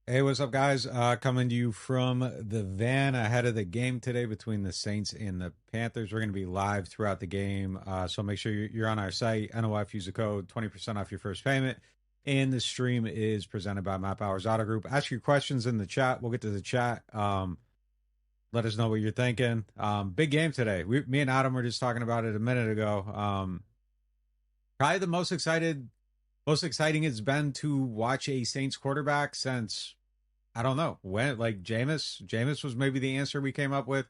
Hey, what's up, guys? Coming to you from the van ahead of the game today between the Saints and the Panthers. We're going to be live throughout the game, so make sure you're on our site. NOF, use the code 20% off your first payment. And the stream is presented by Map Hours Auto Group. Ask your questions in the chat. We'll get to the chat. Let us know what you're thinking. Big game today. Me and Adam were just talking about it a minute ago. Probably the most exciting it's been to watch a Saints quarterback since I don't know when. Like Jameis was maybe the answer we came up with.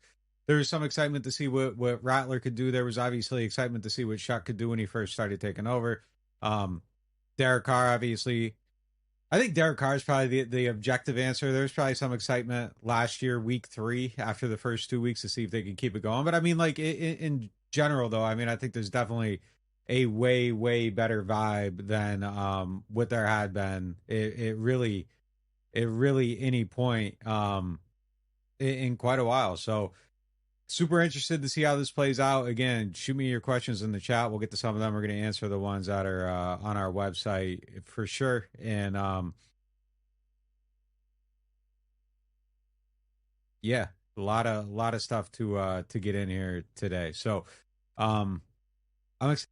There was some excitement to see what Rattler could do. There was obviously excitement to see what Shough could do when he first started taking over. Um, Derek Carr, obviously, I think Derek Carr is probably the objective answer. There's probably some excitement last year, week 3, after the first 2 weeks to see if they could keep it going. But I mean, like in general, though, I mean, I think there's definitely a way better vibe than what there had been. It really any point in quite a while. So super interested to see how this plays out. Again, shoot me your questions in the chat. We'll get to some of them. We're going to answer the ones that are on our website for sure. And yeah, a lot of stuff to get in here today. So um I'm excited.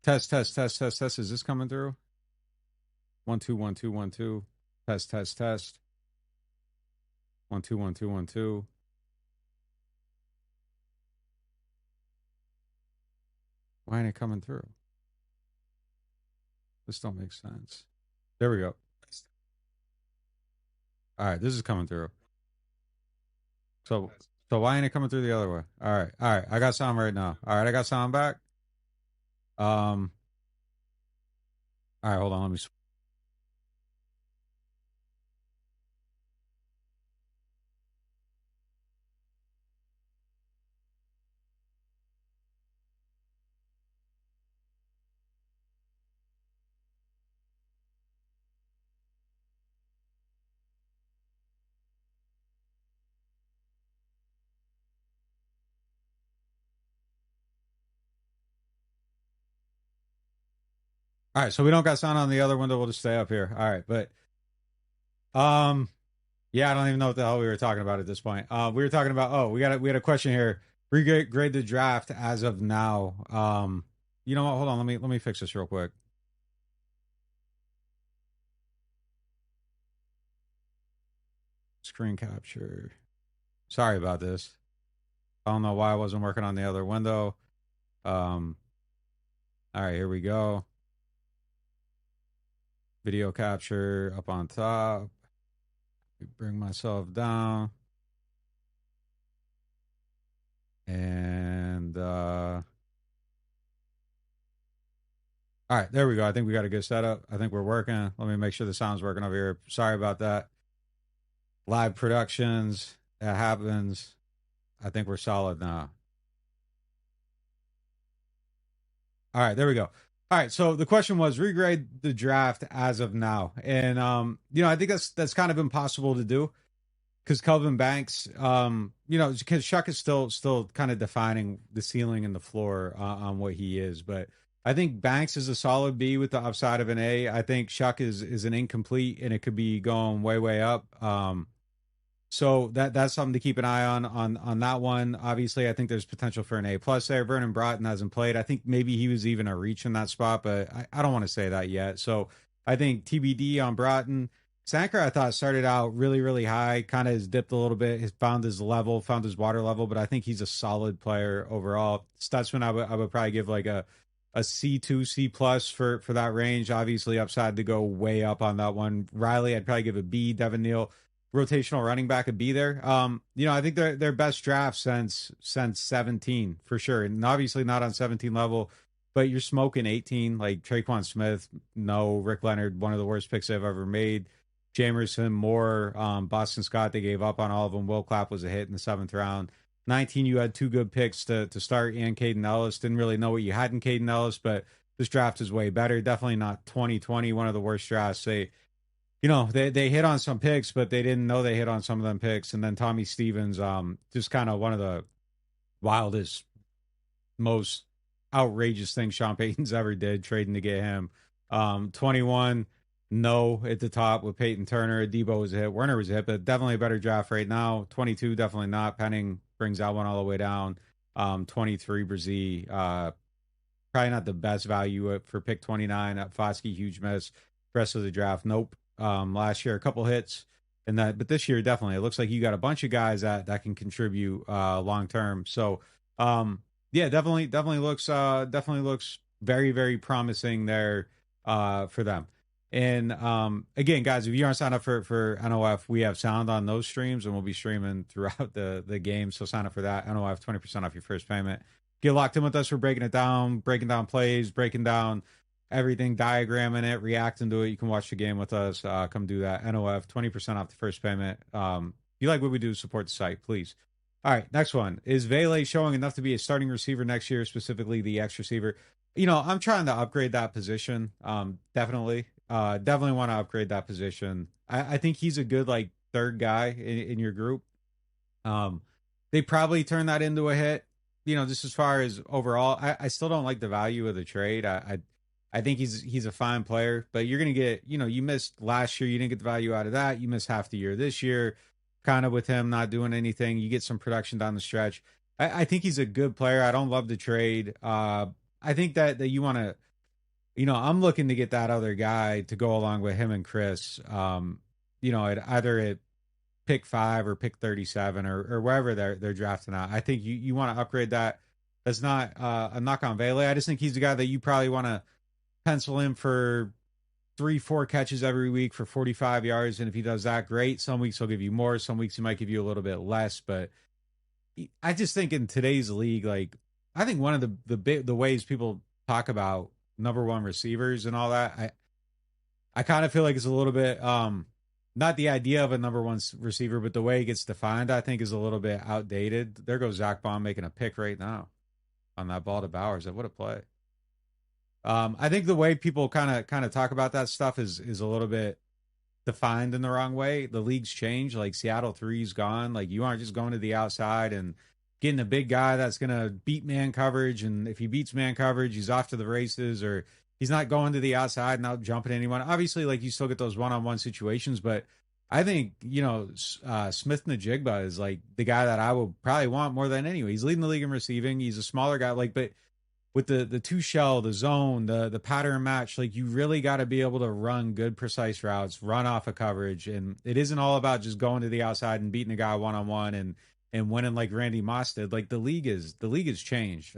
Test, test, test, test, test. Is this coming through? 1 2 1 2 1 2. Test, test, test. 1 2 1 2 1 2. Why ain't it coming through? This don't make sense. There we go. All right, this is coming through. So why ain't it coming through the other way? All right, all right. I got sound right now. All right, I got sound back. All right, hold on. Let me. All right, so we don't got sound on the other window. We'll just stay up here. All right, but yeah, I don't even know what the hell we were talking about at this point. We were talking about we had a question here. Regrade the draft as of now. You know what? Hold on. Let me fix this real quick. Screen capture. Sorry about this. I don't know why I wasn't working on the other window. All right, here we go. Video capture up on top. Bring myself down. And all right, there we go. I think we got a good setup. I think we're working. Let me make sure the sound's working over here. Sorry about that. Live productions, that happens. I think we're solid now. All right, there we go. All right, so the question was regrade the draft as of now, and I think that's kind of impossible to do because Kelvin Banks, because Shough is still kind of defining the ceiling and the floor on what he is, but I think Banks is a solid B with the upside of an A. I think Shough is an incomplete, and it could be going way up. So that's something to keep an eye on that one. Obviously, I think there's potential for an A plus there. Vernon Broughton hasn't played. I think maybe he was even a reach in that spot, but I don't want to say that yet. So I think TBD on Broughton. Sanker, I thought started out really high, kind of has dipped a little bit, has found his level, found his water level, but I think he's a solid player overall. Stutzman, I would probably give like a C2, C plus for that range. Obviously, upside to go way up on that one. Riley, I'd probably give a B. Devin Neal, rotational running back, would be there. I think they're their best draft since 17 for sure, and obviously not on 17 level, but you're smoking 18 like Traquan Smith. No, Rick Leonard, one of the worst picks I've ever made. Jamerson, Moore, Boston Scott, they gave up on all of them. Will Clapp was a hit in the 7th round. 19, you had two good picks to start, and Caden Ellis. Didn't really know what you had in Caden Ellis, but this draft is way better. Definitely not 2020, one of the worst drafts. They hit on some picks, but they didn't know they hit on some of them picks. And then Tommy Stevens, just kind of one of the wildest, most outrageous things Sean Payton's ever did, trading to get him. 21, no at the top with Peyton Turner. Debo was a hit. Werner was a hit, but definitely a better draft right now. 22, definitely not. Penning brings that one all the way down. 23, Brzee, probably not the best value for pick 29. Foskey, huge miss. Rest of the draft, nope. Last year, a couple hits but this year, definitely, it looks like you got a bunch of guys that can contribute long term. So, definitely looks very promising there for them. And again, guys, if you aren't signed up for NOF, we have sound on those streams, and we'll be streaming throughout the game. So sign up for that. NOF, 20% off your first payment. Get locked in with us. We're breaking down plays, breaking down everything, diagramming it, reacting to it. You can watch the game with us. Come do that. NOF, 20% off the first payment. If you like what we do, support the site, please. All right, next one. Is Vele showing enough to be a starting receiver next year, specifically the X receiver? I'm trying to upgrade that position. Definitely want to upgrade that position. I think he's a good like third guy in your group. They probably turn that into a hit. Just as far as overall, I still don't like the value of the trade. I think he's a fine player, but you're going to get, you missed last year. You didn't get the value out of that. You missed half the year this year, kind of with him not doing anything. You get some production down the stretch. I think he's a good player. I don't love the trade. I think that you want to, I'm looking to get that other guy to go along with him and Chris. Either at pick 5 or pick 37 or wherever they're drafting at. I think you want to upgrade that. That's not a knock on Vele. I just think he's the guy that you probably want to pencil in for 3, 4 catches every week for 45 yards. And if he does that, great. Some weeks he'll give you more. Some weeks he might give you a little bit less. But I just think in today's league, like I think one of the ways people talk about number one receivers and all that, I kind of feel like it's a little bit not the idea of a number one receiver, but the way it gets defined, I think is a little bit outdated. There goes Zach Baum making a pick right now on that ball to Bowers. What a play. I think the way people kind of talk about that stuff is a little bit defined in the wrong way. The league's changed. Like Seattle 3's gone. Like you aren't just going to the outside and getting a big guy that's going to beat man coverage. And if he beats man coverage, he's off to the races, or he's not going to the outside and out jumping anyone. Obviously, like you still get those one-on-one situations, but I think, Smith Najigba is like the guy that I will probably want more than anyone. He's leading the league in receiving. He's a smaller guy, but with the two shell, the zone, the pattern match, like you really got to be able to run good, precise routes, run off of coverage. And it isn't all about just going to the outside and beating a guy one-on-one and winning like Randy Moss did. Like the league has changed.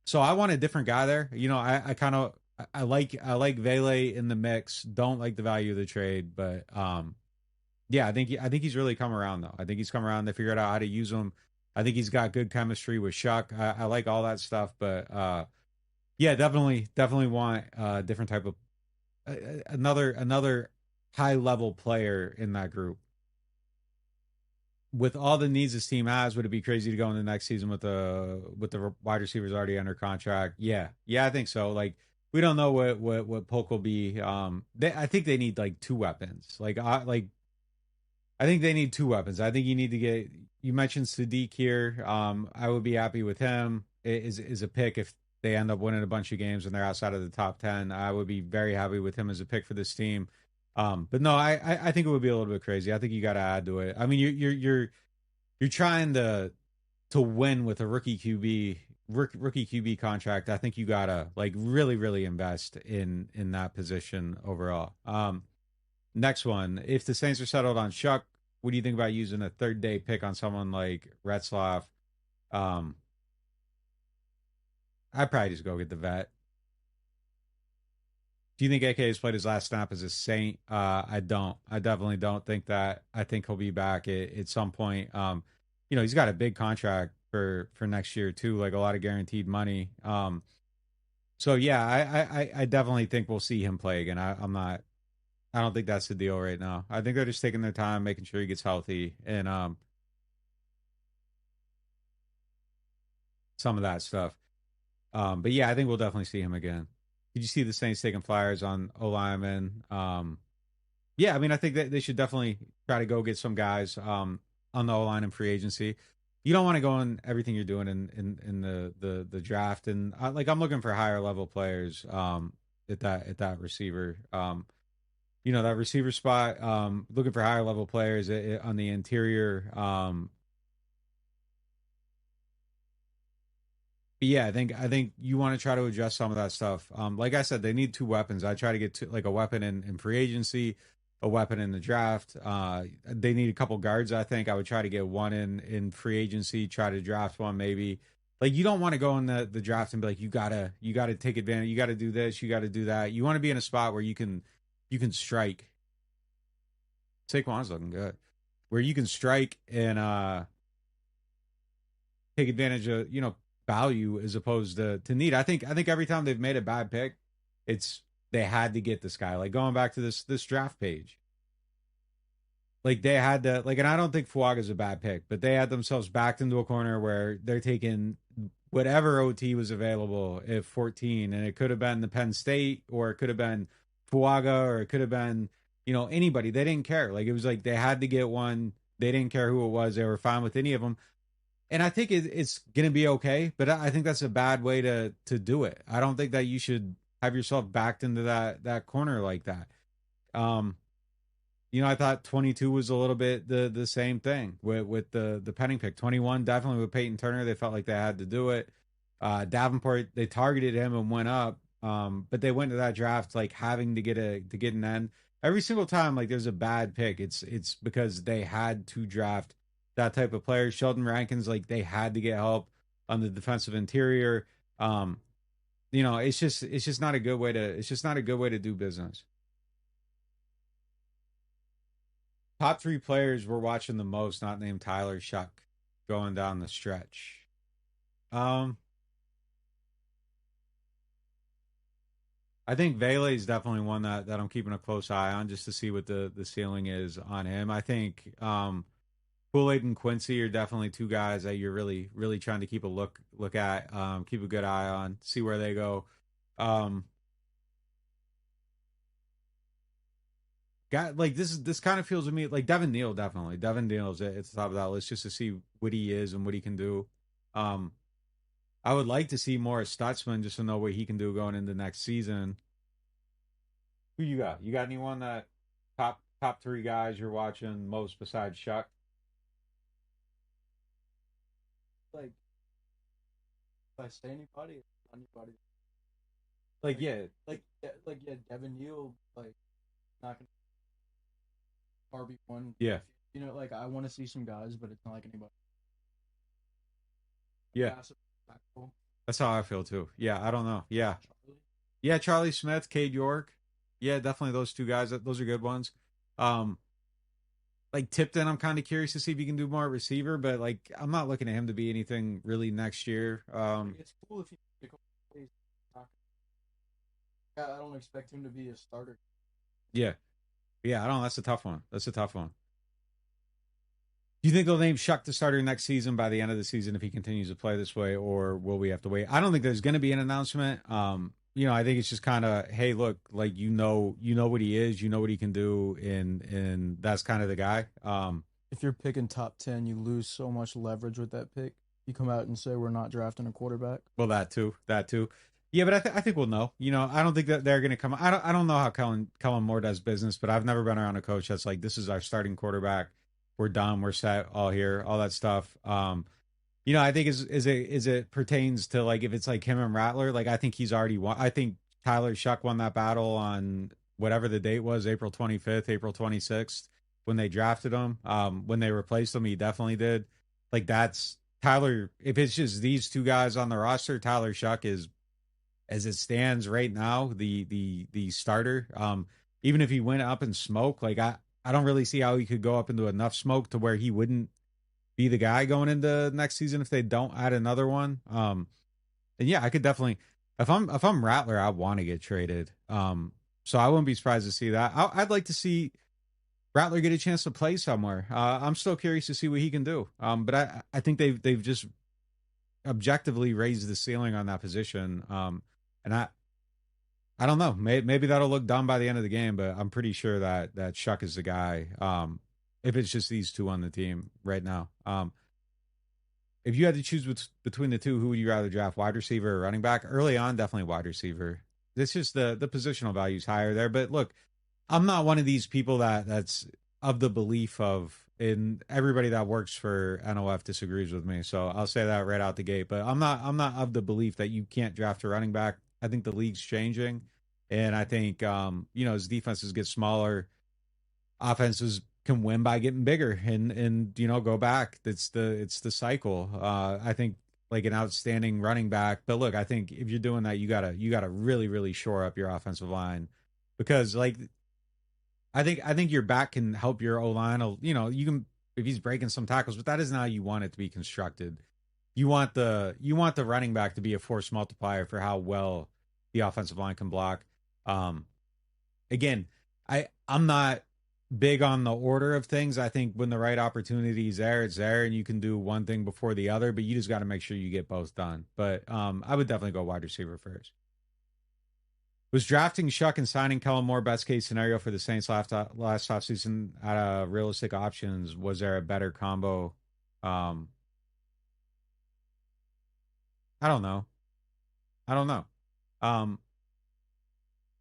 So I want a different guy there. I like Vele in the mix. Don't like the value of the trade, but yeah, I think he's really come around though. I think he's come around. They figured out how to use him. I think he's got good chemistry with Shough. I like all that stuff, but yeah, definitely want a different type of another high level player in that group. With all the needs this team has, would it be crazy to go in the next season with the wide receivers already under contract? Yeah, I think so. Like we don't know what Polk will be. I think they need like two weapons. I think they need two weapons. I think you need to get. You mentioned Sadiq here. I would be happy with him. Is a pick if they end up winning a bunch of games and they're outside of the top 10. I would be very happy with him as a pick for this team. But no, I think it would be a little bit crazy. I think you got to add to it. I mean, you're trying to win with a rookie QB contract. I think you gotta like really invest in that position overall. Next one, if the Saints are settled on Shough, what do you think about using a third day pick on someone like Retzlaff? I'd probably just go get the vet. Do you think AK has played his last snap as a Saint? I don't. I definitely don't think that. I think he'll be back at some point. He's got a big contract for next year too, like a lot of guaranteed money. So yeah, I definitely think we'll see him play again. I'm not. I don't think that's the deal right now. I think they're just taking their time, making sure he gets healthy, and some of that stuff. But yeah, I think we'll definitely see him again. Did you see the Saints taking flyers on O lineman? Yeah, I mean, I think that they should definitely try to go get some guys on the O line in free agency. You don't want to go in everything you're doing in the draft, and I'm looking for higher level players at that receiver. That receiver spot. Looking for higher level players on the interior. But yeah, I think you want to try to adjust some of that stuff. Like I said, they need two weapons. I try to get like a weapon in free agency, a weapon in the draft. They need a couple guards. I think I would try to get one in free agency. Try to draft one maybe. Like you don't want to go in the draft and be like you gotta take advantage. You gotta do this. You gotta do that. You want to be in a spot where you can strike. Saquon's looking good. Where you can strike and take advantage of value as opposed to need. I think every time they've made a bad pick, it's they had to get this guy. Like going back to this draft page. Like they had to and I don't think Fuaga's a bad pick, but they had themselves backed into a corner where they're taking whatever OT was available at 14, and it could have been the Penn State, or it could have been Fuaga, or it could have been anybody. They didn't care. Like it was like they had to get one. They didn't care who it was. They were fine with any of them. And I think it's going to be okay, but I think that's a bad way to do it. I don't think that you should have yourself backed into that corner like that. I thought 22 was a little bit the same thing with the Penning pick. 21 definitely with Peyton Turner. They felt like they had to do it. Davenport, they targeted him and went up. But they went to that draft like having to get an end. Every single time, like there's a bad pick, it's because they had to draft that type of player. Sheldon Rankins, like they had to get help on the defensive interior. Um, it's just not a good way to do business. Top three players we're watching the most, not named Tyler Shough, going down the stretch. Um, I think Vele is definitely one that I'm keeping a close eye on just to see what the ceiling is on him. I think Kool-Aid and Quincy are definitely two guys that you're really trying to keep a look at, keep a good eye on, see where they go. Um, Got like this kind of feels to me like Devin Neal definitely. Devin Neal's at the top of that list just to see what he is and what he can do. Um, I would like to see more Stutzman just to know what he can do going into next season. Who you got? You got anyone that top three guys you're watching most besides Shuck? Like, if I say anybody, anybody. Like yeah, Yeah, Devin Neal, not gonna RB1. yeah, I want to see some guys, but it's not like anybody. yeah. Massive tackle. That's how I feel too. Yeah, I don't know. Yeah, Charlie. yeah. Charlie Smith, Cade York. Yeah, definitely those two guys. Those are good ones. Um, like Tipton, I'm kind of curious to see if he can do more at receiver, but like I'm not looking at him to be anything really next year. It's cool if he plays. Yeah, I don't expect him to be a starter. Yeah, yeah. I don't know. That's a tough one. That's a tough one. Do you think they'll name Shuck the starter next season by the end of the season if he continues to play this way, or will we have to wait? I don't think there's going to be an announcement. I think it's just kind of, hey, look, like you know what he is, you know what he can do, and that's kind of the guy. If you're picking top 10, you lose so much leverage with that pick. You come out and say we're not drafting a quarterback. Well, that too. Yeah, but I think we'll know. I don't think that they're going to come. I don't know how Kellen Moore does business, but I've never been around a coach that's like, this is our starting quarterback. We're done. We're set. All here. All that stuff. I think is it pertains to like if it's like him and Rattler, like I think he's already won. I think Tyler Shough won that battle on whatever the date was, April 25th, April 26th, when they drafted him. When they replaced him, he definitely did. Like that's Tyler. If it's just these two guys on the roster, Tyler Shough is, as it stands right now, the starter. Even if he went up in smoke, like I don't really see how he could go up into enough smoke to where he wouldn't be the guy going into next season if they don't add another one. And yeah, I could definitely if I'm Rattler, I want to get traded. So I wouldn't be surprised to see that. I'd like to see Rattler get a chance to play somewhere. I'm still curious to see what he can do. But I think they've just objectively raised the ceiling on that position. And I don't know. Maybe that'll look dumb by the end of the game, but I'm pretty sure that Shuck is the guy. If it's just these two on the team right now. If you had to choose between the two, who would you rather draft, wide receiver or running back? Early on, definitely wide receiver. It's just the positional value is higher there. But look, I'm not one of these people that's of the belief of, and everybody that works for NOF disagrees with me. So I'll say that right out the gate. But I'm not of the belief that you can't draft a running back. I think the league's changing, and I think as defenses get smaller, offenses can win by getting bigger and go back. It's the cycle. I think like an outstanding running back. But look, I think if you're doing that, you gotta really shore up your offensive line, because like I think your back can help your O line. You can, if he's breaking some tackles, but that isn't how you want it to be constructed. You want the running back to be a force multiplier for how well the offensive line can block. Um, Again, I'm not big on the order of things. I think when the right opportunity is there, it's there, and you can do one thing before the other. But you just got to make sure you get both done. But I would definitely go wide receiver first. Was drafting Shuck and signing Kellen Moore best case scenario for the Saints last offseason out of realistic options? Was there a better combo? Um, I don't know. I don't know. Um,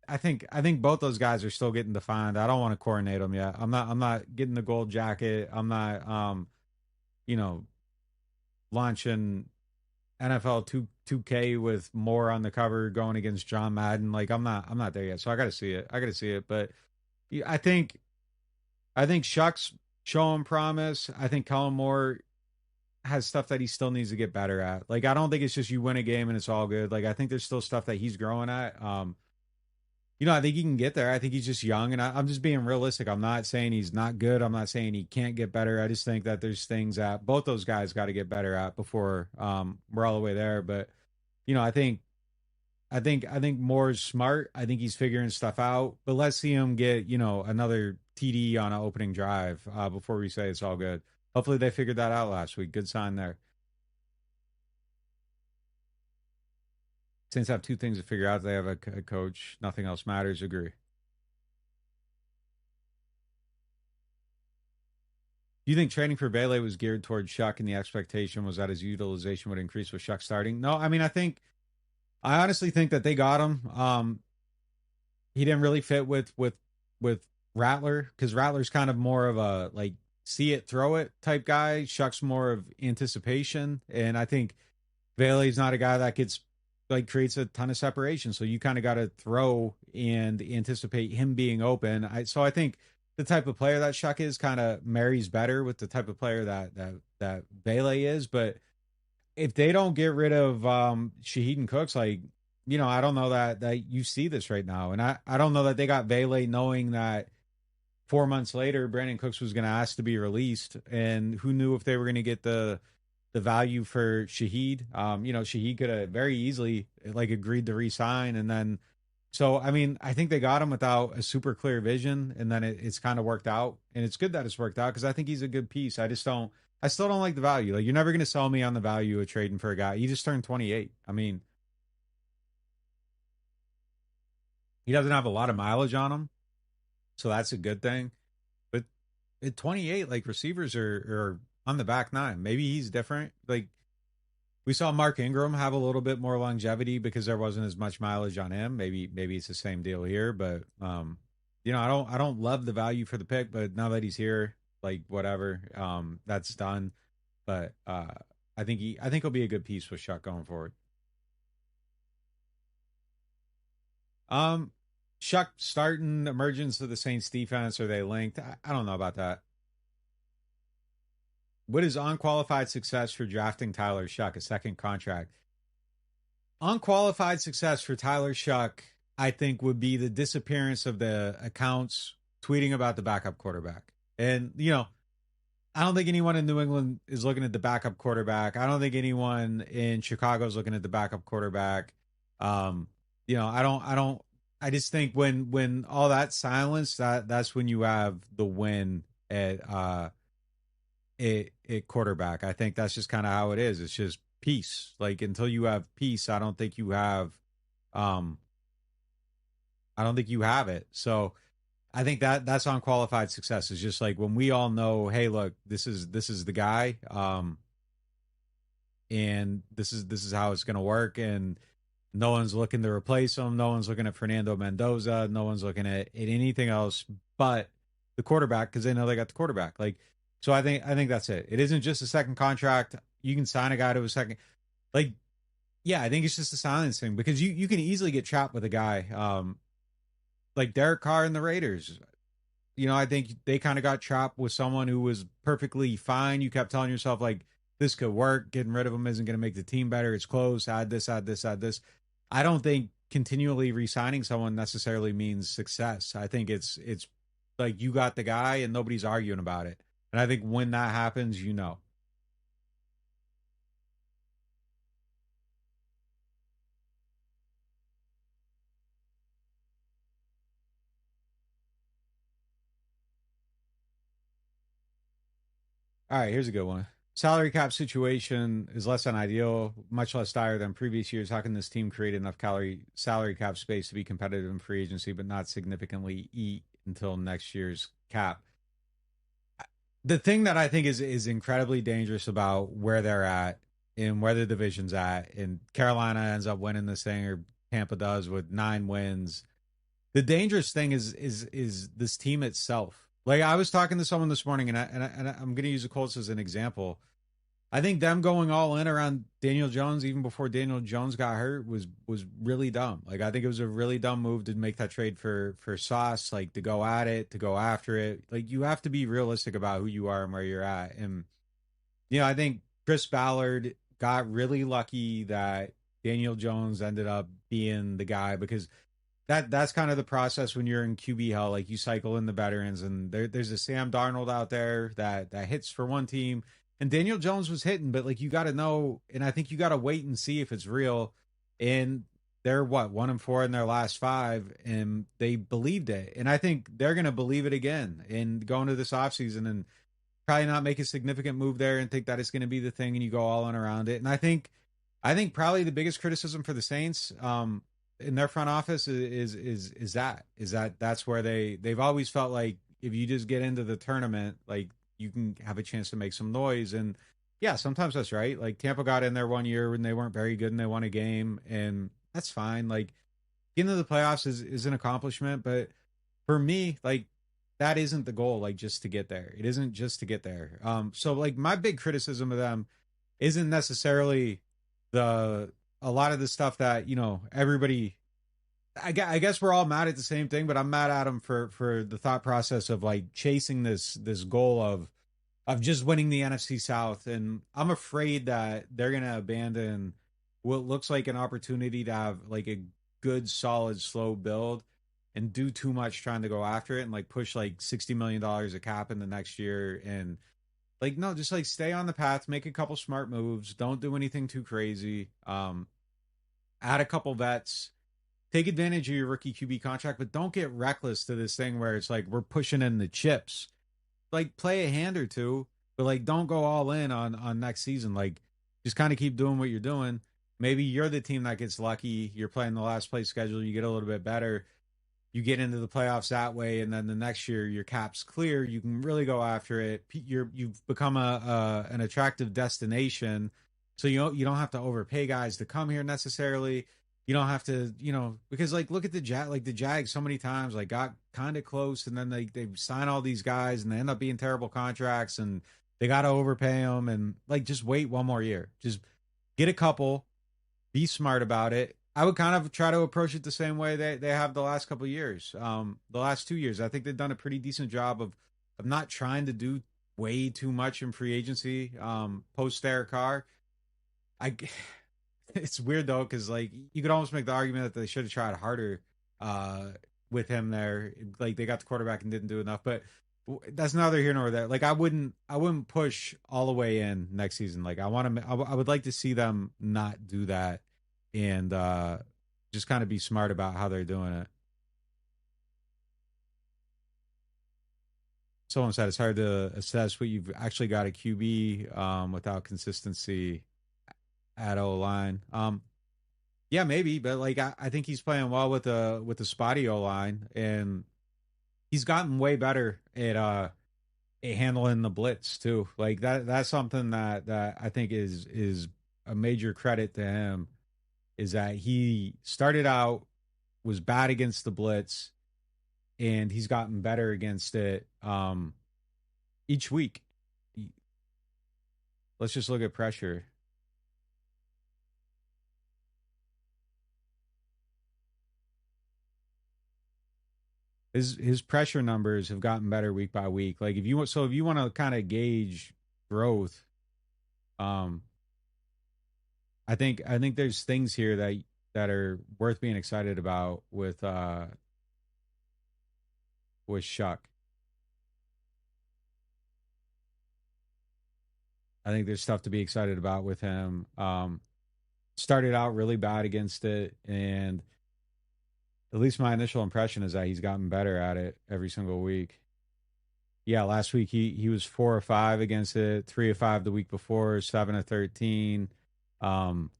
I think both those guys are still getting defined. I don't want to coordinate them yet. I'm not getting the gold jacket. I'm not you know launching NFL 2K with more on the cover going against John Madden. Like I'm not there yet, so I got to see it. I got to see it, but I think Shuck's showing promise. I think Kellen Moore has stuff that he still needs to get better at. Like I don't think it's just you win a game and it's all good. Like I think there's still stuff that he's growing at. I think he can get there. I think he's just young, and I'm just being realistic. I'm not saying he's not good. I'm not saying he can't get better. I just think that there's things that both those guys got to get better at before we're all the way there. But I think Moore's smart. I think he's figuring stuff out. But let's see him get another TD on an opening drive before we say it's all good. Hopefully they figured that out last week. Good sign there. Saints have two things to figure out. They have a coach. Nothing else matters. Agree. Do you think training for Bailey was geared towards Shough and the expectation was that his utilization would increase with Shough starting? No, I mean, I honestly think that they got him. He didn't really fit with Rattler because Rattler's kind of more of a like see it, throw it type guy. Shuck's more of anticipation. And I think Bailey's not a guy that gets like creates a ton of separation. So you kind of got to throw and anticipate him being open. So I think the type of player that Shough is kind of marries better with the type of player that Bailey is. But if they don't get rid of Shaheed and Cooks, like, I don't know that you see this right now. And I don't know that they got Bailey knowing that 4 months later, Brandon Cooks was going to ask to be released. And who knew if they were going to get the value for Shaheed. Shaheed could have very easily like agreed to re-sign. And then, so, I mean, I think they got him without a super clear vision. And then it's kind of worked out. And it's good that it's worked out because I think he's a good piece. I still don't like the value. Like, you're never going to sell me on the value of trading for a guy. He just turned 28. I mean, he doesn't have a lot of mileage on him. So that's a good thing. But at 28, like receivers are on the back nine. Maybe he's different. Like we saw Mark Ingram have a little bit more longevity because there wasn't as much mileage on him. Maybe it's the same deal here, but I don't love the value for the pick, but now that he's here, like whatever, that's done. But I think he'll be a good piece with Shough going forward. Shough starting emergence of the Saints defense, are they linked? I don't know about that. What is unqualified success for drafting Tyler Shough, a second contract? Unqualified success for Tyler Shough, I think, would be the disappearance of the accounts tweeting about the backup quarterback. And, I don't think anyone in New England is looking at the backup quarterback. I don't think anyone in Chicago is looking at the backup quarterback. I just think when all that silence, that's when you have the win at quarterback. I think that's just kind of how it is. It's just peace. Like until you have peace, I don't think you have it. So I think that's unqualified success. It's just like when we all know, hey, look, this is the guy, and this is how it's gonna work, and no one's looking to replace him. No one's looking at Fernando Mendoza. No one's looking at anything else but the quarterback because they know they got the quarterback. Like, so I think that's it. It isn't just a second contract. You can sign a guy to a second. Like, yeah, I think it's just a silence thing because you can easily get trapped with a guy like Derek Carr and the Raiders. I think they kind of got trapped with someone who was perfectly fine. You kept telling yourself like this could work. Getting rid of him isn't going to make the team better. It's close. Add this, add this, add this. I don't think continually re-signing someone necessarily means success. I think it's like you got the guy and nobody's arguing about it. And I think when that happens, All right, here's a good one. Salary cap situation is less than ideal, much less dire than previous years. How can this team create enough salary cap space to be competitive in free agency, but not significantly eat until next year's cap? The thing that I think is incredibly dangerous about where they're at and where the division's at, and Carolina ends up winning this thing, or Tampa does with 9 wins. The dangerous thing is this team itself. Like I was talking to someone this morning, and I'm going to use the Colts as an example. I think them going all in around Daniel Jones, even before Daniel Jones got hurt, was really dumb. Like I think it was a really dumb move to make that trade for Sauce, like to go at it, to go after it. Like you have to be realistic about who you are and where you're at. And I think Chris Ballard got really lucky that Daniel Jones ended up being the guy because that's kind of the process when you're in QB hell. Like you cycle in the veterans, and there's a Sam Darnold out there that hits for one team, and Daniel Jones was hitting, but like you got to know, and I think you got to wait and see if it's real. And they're what 1-4 in their last five, and they believed it, and I think they're gonna believe it again and go into this offseason and probably not make a significant move there and think that it's going to be the thing, and you go all in around it. And I think probably the biggest criticism for the Saints in their front office is that that's where they've always felt like if you just get into the tournament, like you can have a chance to make some noise. And yeah, sometimes that's right. Like Tampa got in there one year when they weren't very good and they won a game, and that's fine. Like getting to the playoffs is an accomplishment, but for me, like that isn't the goal. Like just to get there, it isn't just to get there. So like my big criticism of them isn't necessarily the a lot of the stuff that everybody. I guess we're all mad at the same thing, but I'm mad at them for the thought process of like chasing this goal of just winning the NFC South, and I'm afraid that they're gonna abandon what looks like an opportunity to have like a good, solid, slow build and do too much trying to go after it and like push like $60 million a cap in the next year. And like no, just like stay on the path, make a couple smart moves, don't do anything too crazy. Add a couple vets, take advantage of your rookie QB contract, but don't get reckless to this thing where it's like we're pushing in the chips. Like play a hand or two, but like don't go all in on next season. Like just kind of keep doing what you're doing. Maybe you're the team that gets lucky. You're playing the last place schedule. You get a little bit better. You get into the playoffs that way, and then the next year your cap's clear. You can really go after it. You've become an attractive destination, so you don't have to overpay guys to come here necessarily. You don't have to, because like look at the Jags so many times like got kind of close, and then they sign all these guys and they end up being terrible contracts, and they got to overpay them, and like just wait one more year, just get a couple, be smart about it. I would kind of try to approach it the same way they have the last couple of years. The last 2 years, I think they've done a pretty decent job of not trying to do way too much in free agency. Post Derek Carr, I it's weird though because like you could almost make the argument that they should have tried harder uh, with him there. Like they got the quarterback and didn't do enough, but that's neither here nor there. Like I wouldn't push all the way in next season. Like I would like to see them not do that and just kind of be smart about how they're doing it. Someone said it's hard to assess what you've actually got a QB without consistency at O line. Yeah, maybe, but like I think he's playing well with the spotty O line, and he's gotten way better at handling the blitz too. Like that's something that I think is a major credit to him is that he started out was bad against the blitz, and he's gotten better against it each week. Let's just look at pressure. His pressure numbers have gotten better week by week. Like if you want to kind of gauge growth, um, I think there's things here that are worth being excited about with Shuck. I think there's stuff to be excited about with him. Started out really bad against it, and at least my initial impression is that he's gotten better at it every single week. Yeah, last week he was 4 or 5 against it, 3 or 5 the week before, 7 or 13. Um,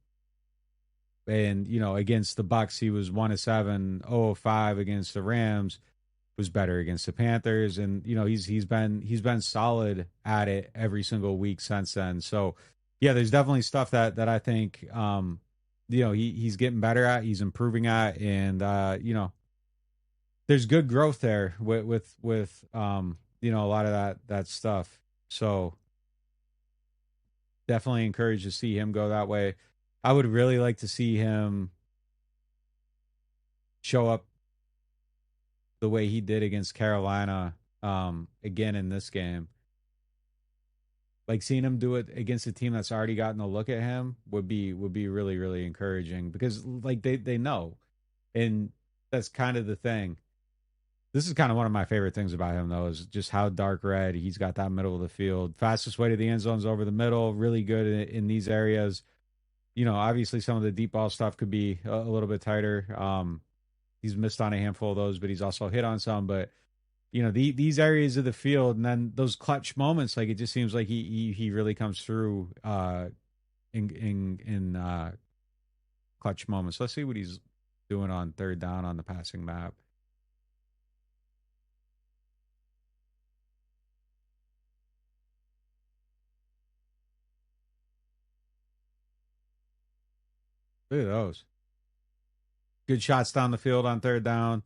and against the Bucks he was 1 of 7, 0 of 5 against the Rams, was better against the Panthers, and he's been solid at it every single week since then. So yeah, there's definitely stuff that I think he's getting better at, he's improving at, and there's good growth there with a lot of that stuff. So Definitely encouraged to see him go that way. I would really like to see him show up the way he did against Carolina again in this game. Like seeing him do it against a team that's already gotten a look at him would be really really encouraging because like they know, and that's kind of the thing. This is kind of one of my favorite things about him though is just how dark red he's got that middle of the field. Fastest way to the end zone's over the middle. Really good in these areas. Obviously some of the deep ball stuff could be a little bit tighter. He's missed on a handful of those, but he's also hit on some. But these areas of the field, and then those clutch moments, like it just seems like he really comes through in clutch moments. Let's see what he's doing on third down on the passing map. Look at those good shots down the field on third down.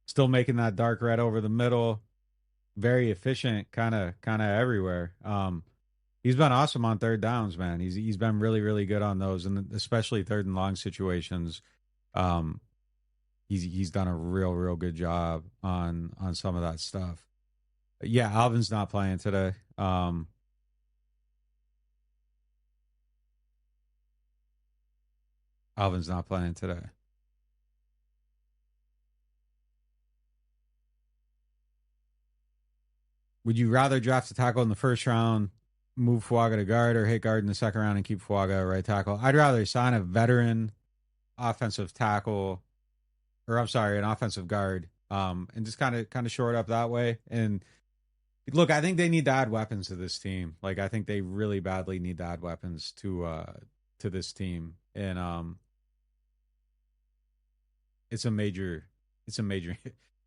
Still making that dark red over the middle. Very efficient, kind of everywhere. He's been awesome on third downs, man. He's been really really good on those, and especially third and long situations. Um, he's done a real good job on some of that stuff. Yeah, Alvin's not playing today. Alvin's not playing today. Would you rather draft a tackle in the first round, move Fuaga to guard, or hit guard in the second round and keep Fuaga at right tackle? I'd rather sign a veteran offensive tackle, or I'm sorry, an offensive guard, and just kind of shore it up that way. And look, I think they need to add weapons to this team. Like I think they really badly need to add weapons to this team, and it's a major, it's a major,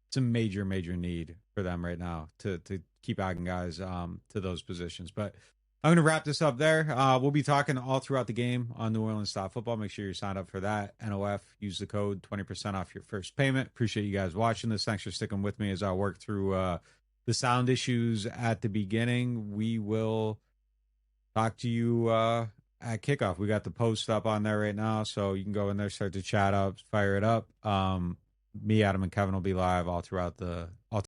it's a major need for them right now to keep adding guys to those positions. But I'm going to wrap this up there. We'll be talking all throughout the game on NewOrleans.Football. Make sure you're signed up for that. NOF, use the code 20% off your first payment. Appreciate you guys watching this. Thanks for sticking with me as I work through the sound issues at the beginning. We will talk to you at kickoff. We got the post up on there right now, so you can go in there, start to chat up, fire it up. Me, Adam, and Kevin will be live all throughout the